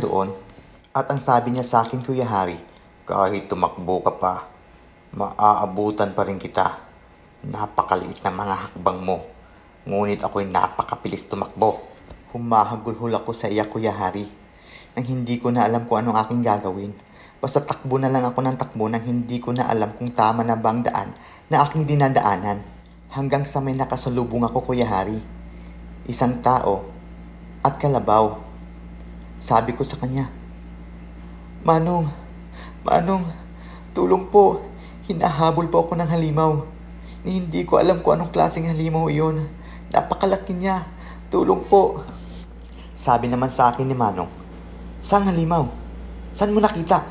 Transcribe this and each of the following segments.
nandoon at ang sabi niya sa akin, Kuya Hari, kahit tumakbo ka pa, maaabutan pa rin kita. Napakaliit na mga hakbang mo, ngunit ako'y napakapilis tumakbo. Humahagulhol ako sa iya, Kuya Hari, nang hindi ko na alam kung anong aking gagawin. Basta takbo na lang ako ng takbo nang hindi ko na alam kung tama na ba ang daan na aking dinadaanan. Hanggang sa may nakasalubong ako, Kuya Hari. Isang tao at kalabaw. Sabi ko sa kanya, Manong, tulong po. Hinahabol po ako ng halimaw. Hindi ko alam kung anong klaseng halimaw iyon. Napakalaki niya. Tulong po. Sabi naman sa akin ni Manong, Saang halimaw? Saan mo nakita?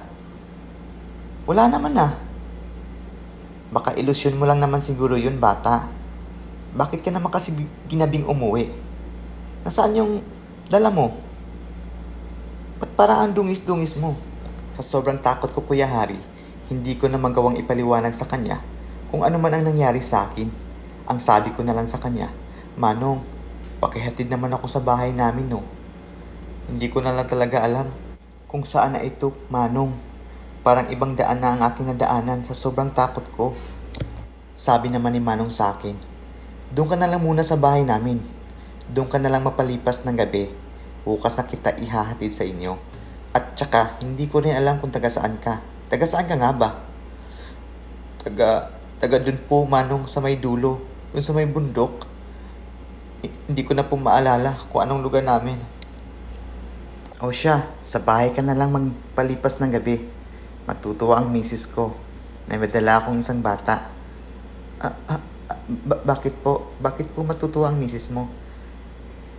Wala naman na. Baka ilusyon mo lang naman siguro yun, bata. Bakit ka naman kasi ginabing umuwi? Nasaan yung dala mo? Ba't parang ang dungis-dungis mo? Sa sobrang takot ko, Kuya Hari, hindi ko na magawang ipaliwanag sa kanya kung ano man ang nangyari sa akin. Ang sabi ko na lang sa kanya, Manong, pakihatid naman ako sa bahay namin, no? Hindi ko na lang talaga alam kung saan na ito, Manong. Parang ibang daan na ang aking nadaanan sa sobrang takot ko. Sabi naman ni Manong sa akin, doon ka na lang muna sa bahay namin. Doon ka na lang mapalipas ng gabi. Bukas na kita ihahatid sa inyo. At tsaka, hindi ko rin alam kung taga saan ka. Taga saan ka nga ba? Taga dun po, Manong, sa may dulo. Dun sa may bundok. Hindi ko na po maalala kung anong lugar namin. O siya, sa bahay ka na lang magpalipas ng gabi. Matutuwa ang misis ko. May madala akong isang bata. Bakit po? Bakit po matutuwa ang misis mo?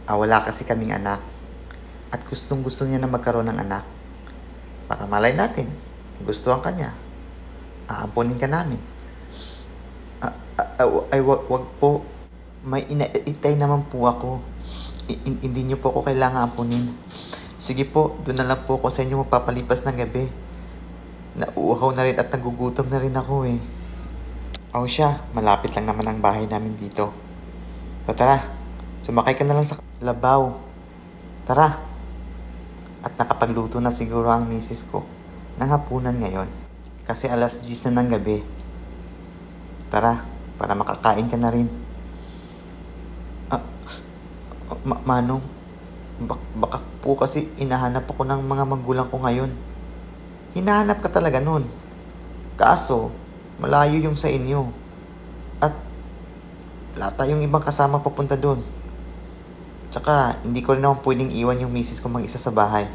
Wala kasi kaming anak. At gustong-gusto niya na magkaroon ng anak. Para malay natin, gusto ang kanya. Aampunin ka namin. Wag po. May inaitay naman po ako. Hindi niyo po ako kailangan ampunin. Sige po, doon na lang po ako sa inyo magpapalipas ng gabi. Nauuhaw na rin at nagugutom na rin ako eh. O siya, malapit lang naman ang bahay namin dito. Tara, sumakay ka na lang sa labaw. Tara. At nakapagluto na siguro ang misis ko ng hapunan ngayon. Kasi alas 10 na ng gabi. Tara, para makakain ka na rin. Manong, baka po kasi hinahanap ako ng mga magulang ko ngayon. Hinahanap ka talaga nun. Kaso, malayo yung sa inyo. At wala tayong ibang kasama papunta dun. Tsaka, hindi ko rin naman pwedeng iwan yung misis ko mag-isa sa bahay.